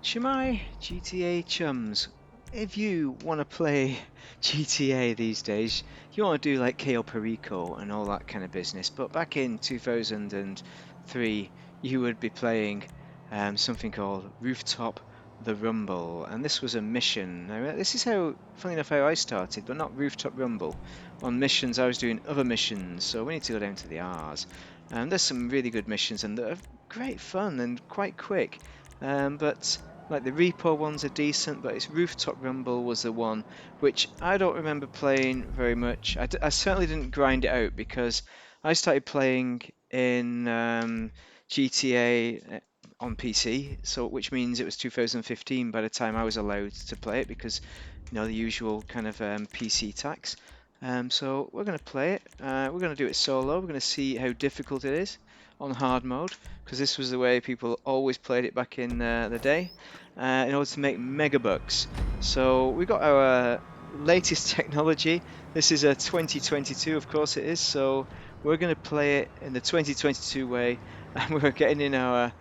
Shemai GTA chums, if you want to play GTA these days, you want to do like Cayo Perico and all that kind of business, but back in 2003 you would be playing something called Rooftop the Rumble, and this was a mission. Now, this is how, funny enough, how I started, but not Rooftop Rumble. On missions, I was doing other missions, so we need to go down to the R's. And there's some really good missions, and they're great fun and quite quick. But like the repo ones are decent, but it's Rooftop Rumble was the one which I don't remember playing very much. I certainly didn't grind it out because I started playing in GTA on PC, so which means it was 2015 by the time I was allowed to play it because the usual kind of PC tax. So we're going to play it. We're going to do it solo. We're going to see how difficult it is on hard mode because this was the way people always played it back in the day in order to make mega bucks. So we got our latest technology. This is a 2022, of course it is. So we're going to play it in the 2022 way, and we're getting in our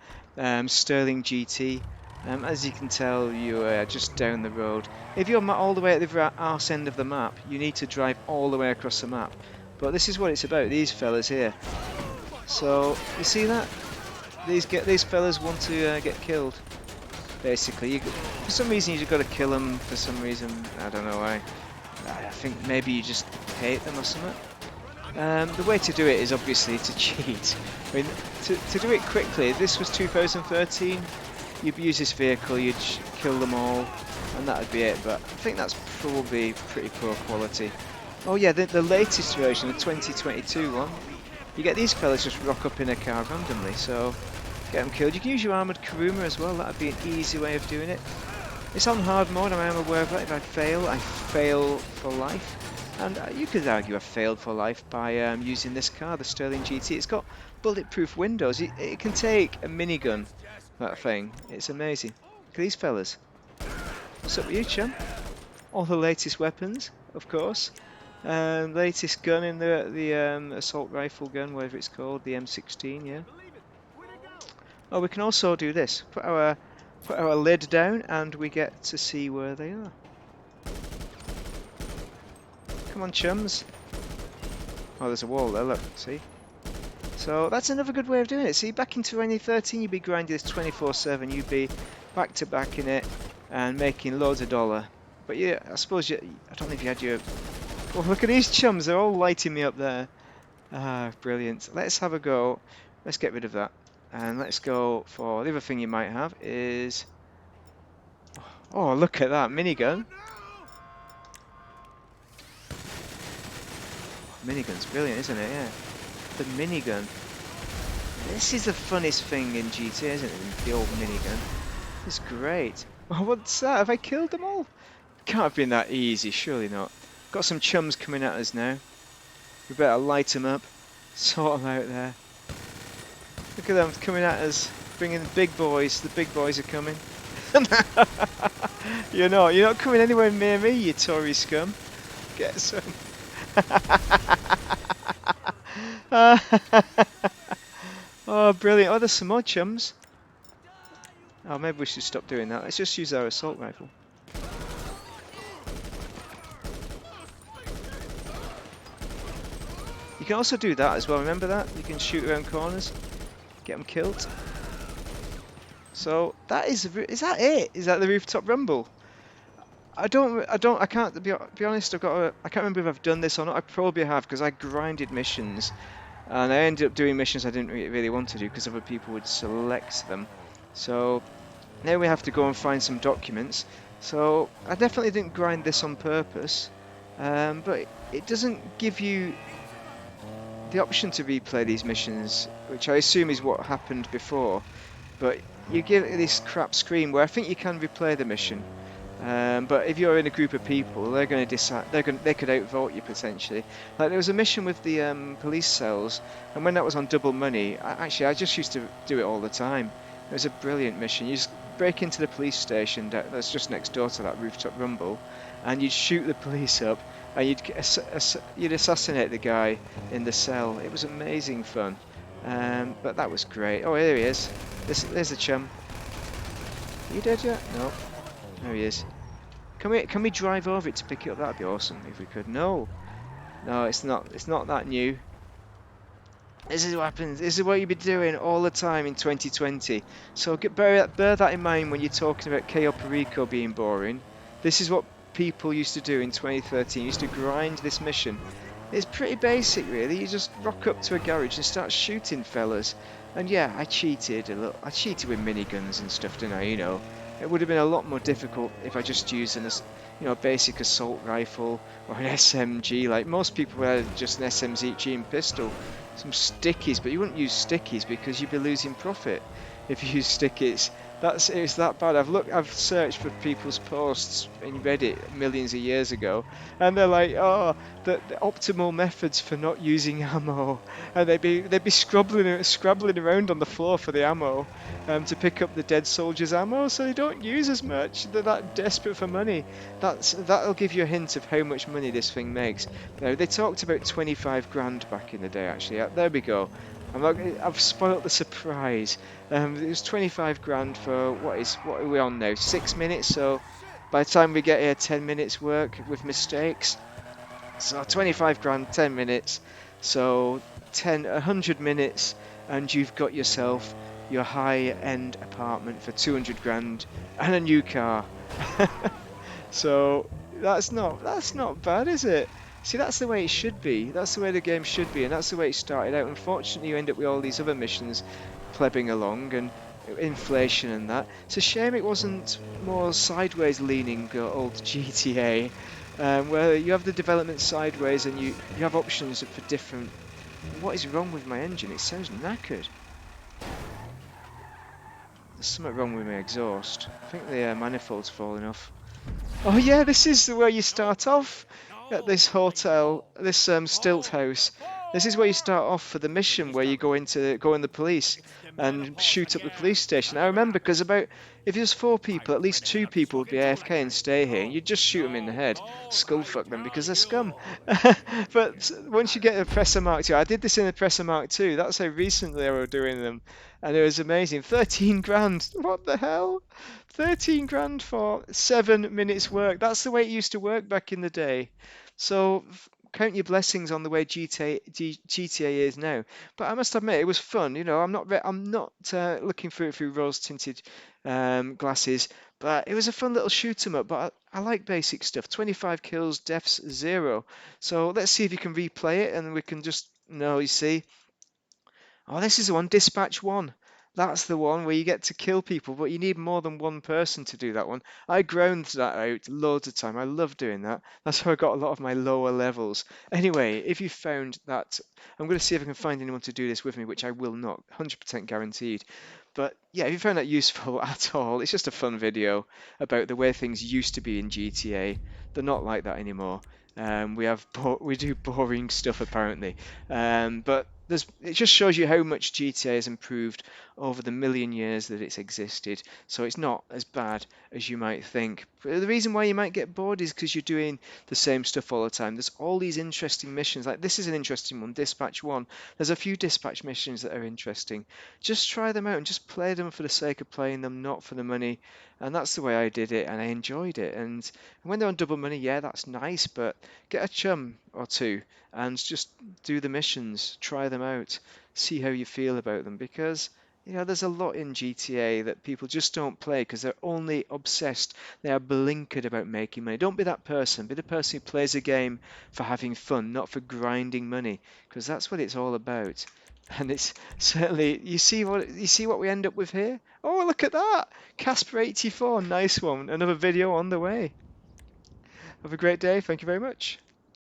Sterling GT. As you can tell, you are just down the road. If you're all the way at the arse end of the map, you need to drive all the way across the map. But this is what it's about, these fellas here. So, you see that? These fellas want to get killed, basically. For some reason you've got to kill them, for some reason, I don't know why. I think maybe you just hate them or something. The way to do it is obviously to cheat. I mean, to do it quickly, this was 2013. You'd use this vehicle, you'd kill them all, and that would be it. But I think that's probably pretty poor quality. Oh yeah, the latest version, the 2022 one, you get these fellas just rock up in a car randomly, so get them killed. You can use your armoured Kuruma as well, that would be an easy way of doing it. It's on hard mode, I am aware of that. If I fail for life. And you could argue I failed for life by using this car, the Sterling GT. It's got bulletproof windows. It can take a minigun, that thing. It's amazing. Look at these fellas. What's up with you, chum? All the latest weapons, of course. Latest gun in the assault rifle gun, whatever it's called, the M16, yeah. Oh, we can also do this. Put our lid down and we get to see where they are. Come on, chums. Oh, there's a wall there, look, see? So that's another good way of doing it. See, back in 2013, you'd be grinding this 24/7. You'd be back to back in it and making loads of dollar. But yeah, I suppose I don't know if you had your... Oh, look at these chums. They're all lighting me up there. Ah, brilliant. Let's have a go. Let's get rid of that. And let's go for... The other thing you might have is... Oh, look at that minigun. Minigun's brilliant, isn't it? Yeah. The minigun. This is the funnest thing in GTA, isn't it? The old minigun. It's great. Oh, what's that? Have I killed them all? Can't have been that easy, surely not. Got some chums coming at us now. We better light them up. Sort them out there. Look at them coming at us. Bringing the big boys. The big boys are coming. You're not coming anywhere near me, you Tory scum. Get some. Oh, brilliant. Oh, there's some more chums. Oh, maybe we should stop doing that. Let's just use our assault rifle. You can also do that as well, remember that? You can shoot around corners, get them killed. So, is that it? Is that the Rooftop Rumble? I can't be honest, I can't remember if I've done this or not. I probably have, because I grinded missions. And I ended up doing missions I didn't really want to do because other people would select them. So now we have to go and find some documents. So I definitely didn't grind this on purpose, but it doesn't give you the option to replay these missions, which I assume is what happened before. But you get this crap screen where I think you can replay the mission. But if you're in a group of people, they're going to decide. They could outvote you potentially. Like there was a mission with the police cells, and when that was on double money, I just used to do it all the time. It was a brilliant mission. You just break into the police station that's just next door to that Rooftop Rumble, and you'd shoot the police up, and you'd assassinate the guy in the cell. It was amazing fun. But that was great. Oh, here he is. There's a chum. Are you dead yet? No. There he is. Can we drive over it to pick it up? That'd be awesome if we could. No. No, it's not. It's not that new. This is what happens. This is what you've been doing all the time in 2020. So bear that in mind when you're talking about Chaos Perico being boring. This is what people used to do in 2013. Used to grind this mission. It's pretty basic, really. You just rock up to a garage and start shooting fellas. And yeah, I cheated a little. I cheated with miniguns and stuff, didn't I? You know, it would have been a lot more difficult if I just used basic assault rifle or an SMG. Like most people had just an SMG and pistol, some stickies, but you wouldn't use stickies because you'd be losing profit if you use stickies. It's that bad. I've searched for people's posts in Reddit millions of years ago, and they're like, oh, the optimal methods for not using ammo, and they'd be scrabbling around on the floor for the ammo, to pick up the dead soldiers' ammo, so they don't use as much. They're that desperate for money. That'll give you a hint of how much money this thing makes. Now they talked about 25 grand back in the day. Actually, there we go. I've spoilt the surprise. It was 25 grand for what are we on now? 6 minutes. So by the time we get here, 10 minutes work with mistakes. So 25 grand, 10 minutes. So 100 minutes, and you've got yourself your high-end apartment for 200 grand and a new car. So that's not bad, is it? See, that's the way it should be. That's the way the game should be, and that's the way it started out. Unfortunately, you end up with all these other missions plebbing along and inflation and that. It's a shame it wasn't more sideways leaning old GTA, where you have the development sideways and you have options for different. What is wrong with my engine? It sounds knackered. There's something wrong with my exhaust. I think the manifold's falling off. Oh yeah, this is where you start off at this hotel, this stilt house. This is where you start off for the mission, where you go in the police and shoot up the police station. I remember because if there's 4 people, at least 2 people would be AFK and stay here. You'd just shoot them in the head, skull fuck them because they're scum. But once you get a Presser Mark 2, I did this in a Presser Mark 2. That's how recently I was doing them, and it was amazing. 13 grand. What the hell? 13 grand for 7 minutes work. That's the way it used to work back in the day. So count your blessings on the way GTA is now. But I must admit, it was fun. You know, I'm not looking through it through rose-tinted glasses. But it was a fun little shoot 'em up. But I like basic stuff. 25 kills, deaths 0. So let's see if you can replay it, and we can just. No, you see. Oh, this is the one, Dispatch 1. That's the one where you get to kill people, but you need more than one person to do that one. I ground that out loads of time. I love doing that. That's how I got a lot of my lower levels. Anyway, if you found that, I'm going to see if I can find anyone to do this with me, which I will not, 100% guaranteed. But yeah, if you found that useful at all, it's just a fun video about the way things used to be in GTA. They're not like that anymore. We do boring stuff apparently, but it just shows you how much GTA has improved over the million years that it's existed. So it's not as bad as you might think. But the reason why you might get bored is because you're doing the same stuff all the time. There's all these interesting missions. Like this is an interesting one, Dispatch 1. There's a few dispatch missions that are interesting. Just try them out and just play them for the sake of playing them, not for the money. And that's the way I did it, and I enjoyed it. And when they're on double money, yeah, that's nice, but get a chum or two and just do the missions, try them out, see how you feel about them, because there's a lot in GTA that people just don't play because they're only obsessed, they are blinkered about making money. Don't be that person, be the person who plays a game for having fun, not for grinding money, because that's what it's all about. And it's certainly, you see what we end up with here? Oh, look at that! Casper 84, nice one. Another video on the way. Have a great day. Thank you very much.